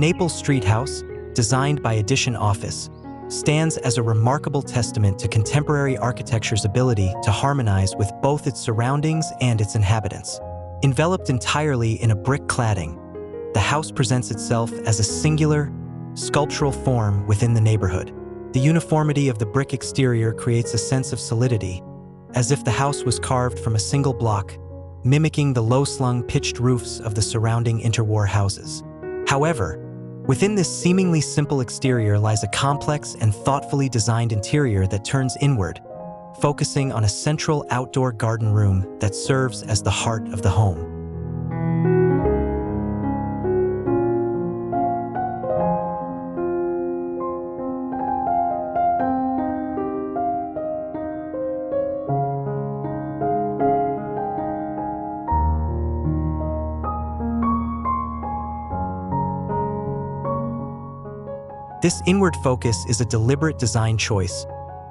Naples Street House, designed by Edition Office, stands as a remarkable testament to contemporary architecture's ability to harmonize with both its surroundings and its inhabitants. Enveloped entirely in a brick cladding, the house presents itself as a singular, sculptural form within the neighborhood. The uniformity of the brick exterior creates a sense of solidity, as if the house was carved from a single block, mimicking the low-slung pitched roofs of the surrounding interwar houses. However, within this seemingly simple exterior lies a complex and thoughtfully designed interior that turns inward, focusing on a central outdoor garden room that serves as the heart of the home. This inward focus is a deliberate design choice,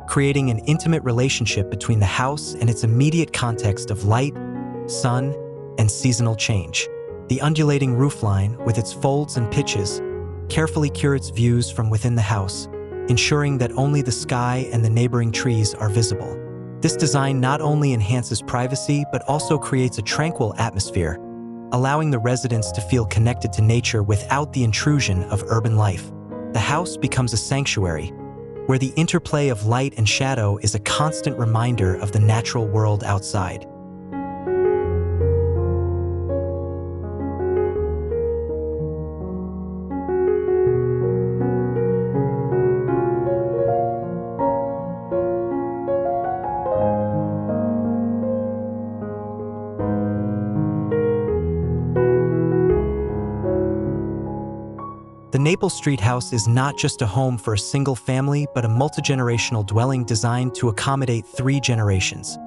creating an intimate relationship between the house and its immediate context of light, sun, and seasonal change. The undulating roofline, with its folds and pitches, carefully curates views from within the house, ensuring that only the sky and the neighboring trees are visible. This design not only enhances privacy but also creates a tranquil atmosphere, allowing the residents to feel connected to nature without the intrusion of urban life. The house becomes a sanctuary, where the interplay of light and shadow is a constant reminder of the natural world outside. The Naples Street House is not just a home for a single family, but a multi-generational dwelling designed to accommodate 3 generations: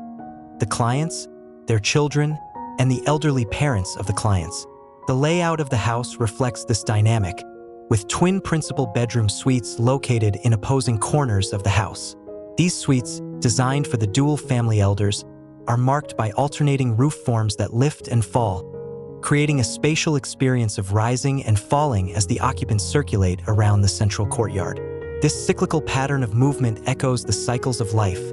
the clients, their children, and the elderly parents of the clients. The layout of the house reflects this dynamic, with twin principal bedroom suites located in opposing corners of the house. These suites, designed for the dual family elders, are marked by alternating roof forms that lift and fall, creating a spatial experience of rising and falling as the occupants circulate around the central courtyard. This cyclical pattern of movement echoes the cycles of life,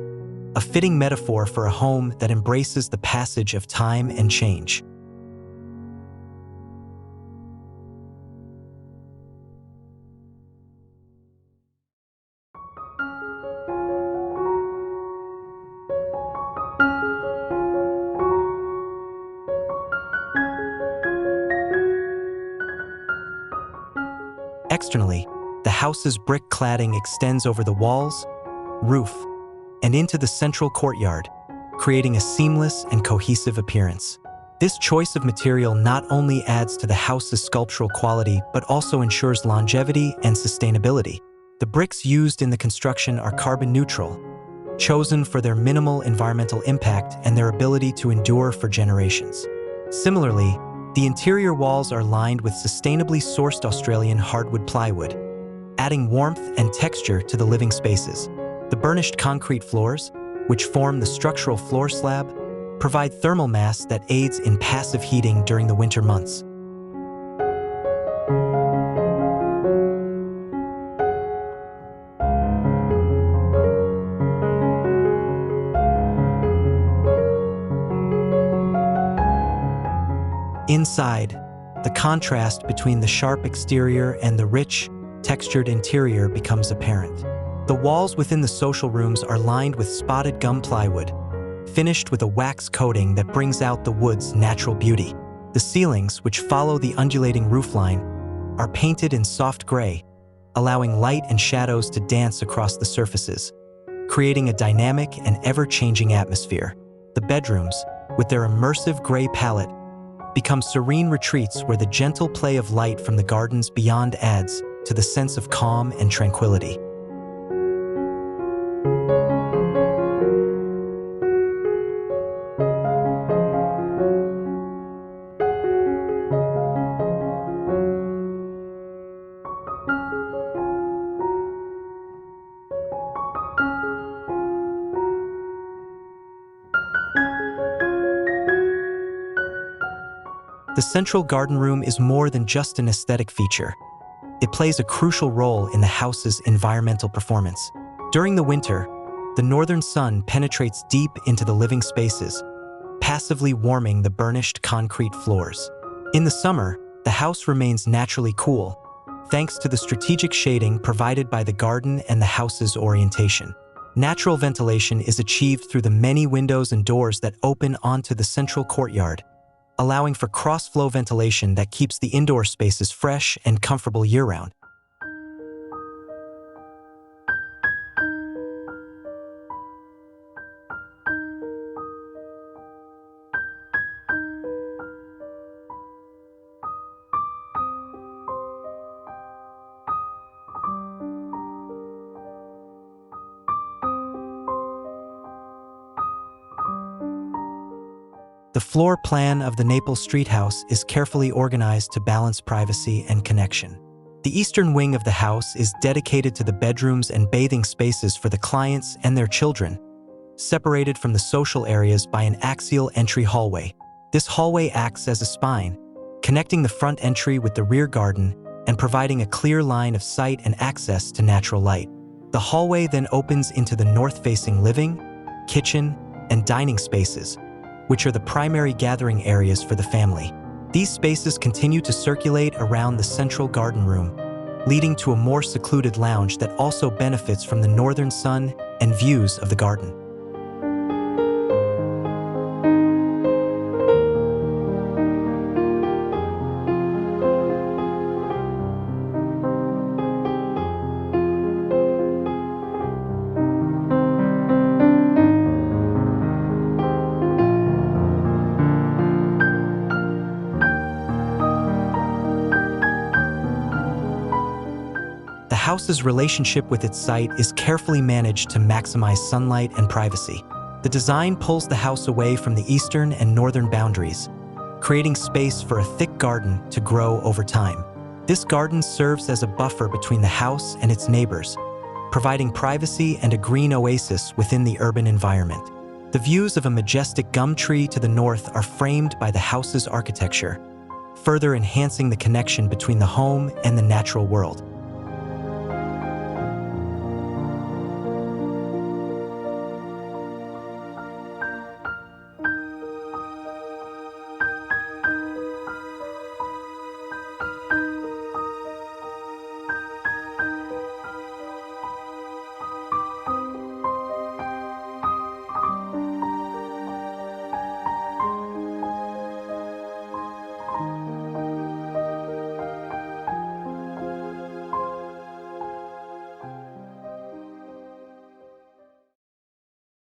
a fitting metaphor for a home that embraces the passage of time and change. Externally, the house's brick cladding extends over the walls, roof, and into the central courtyard, creating a seamless and cohesive appearance. This choice of material not only adds to the house's sculptural quality, but also ensures longevity and sustainability. The bricks used in the construction are carbon neutral, chosen for their minimal environmental impact and their ability to endure for generations. Similarly, the interior walls are lined with sustainably sourced Australian hardwood plywood, adding warmth and texture to the living spaces. The burnished concrete floors, which form the structural floor slab, provide thermal mass that aids in passive heating during the winter months. Inside, the contrast between the sharp exterior and the rich, textured interior becomes apparent. The walls within the social rooms are lined with spotted gum plywood, finished with a wax coating that brings out the wood's natural beauty. The ceilings, which follow the undulating roofline, are painted in soft gray, allowing light and shadows to dance across the surfaces, creating a dynamic and ever-changing atmosphere. The bedrooms, with their immersive gray palette, become serene retreats where the gentle play of light from the gardens beyond adds to the sense of calm and tranquility. The central garden room is more than just an aesthetic feature. It plays a crucial role in the house's environmental performance. During the winter, the northern sun penetrates deep into the living spaces, passively warming the burnished concrete floors. In the summer, the house remains naturally cool, thanks to the strategic shading provided by the garden and the house's orientation. Natural ventilation is achieved through the many windows and doors that open onto the central courtyard, allowing for cross-flow ventilation that keeps the indoor spaces fresh and comfortable year-round. The floor plan of the Naples Street House is carefully organized to balance privacy and connection. The eastern wing of the house is dedicated to the bedrooms and bathing spaces for the clients and their children, separated from the social areas by an axial entry hallway. This hallway acts as a spine, connecting the front entry with the rear garden and providing a clear line of sight and access to natural light. The hallway then opens into the north-facing living, kitchen, and dining spaces, which are the primary gathering areas for the family. These spaces continue to circulate around the central garden room, leading to a more secluded lounge that also benefits from the northern sun and views of the garden. The house's relationship with its site is carefully managed to maximize sunlight and privacy. The design pulls the house away from the eastern and northern boundaries, creating space for a thick garden to grow over time. This garden serves as a buffer between the house and its neighbors, providing privacy and a green oasis within the urban environment. The views of a majestic gum tree to the north are framed by the house's architecture, further enhancing the connection between the home and the natural world.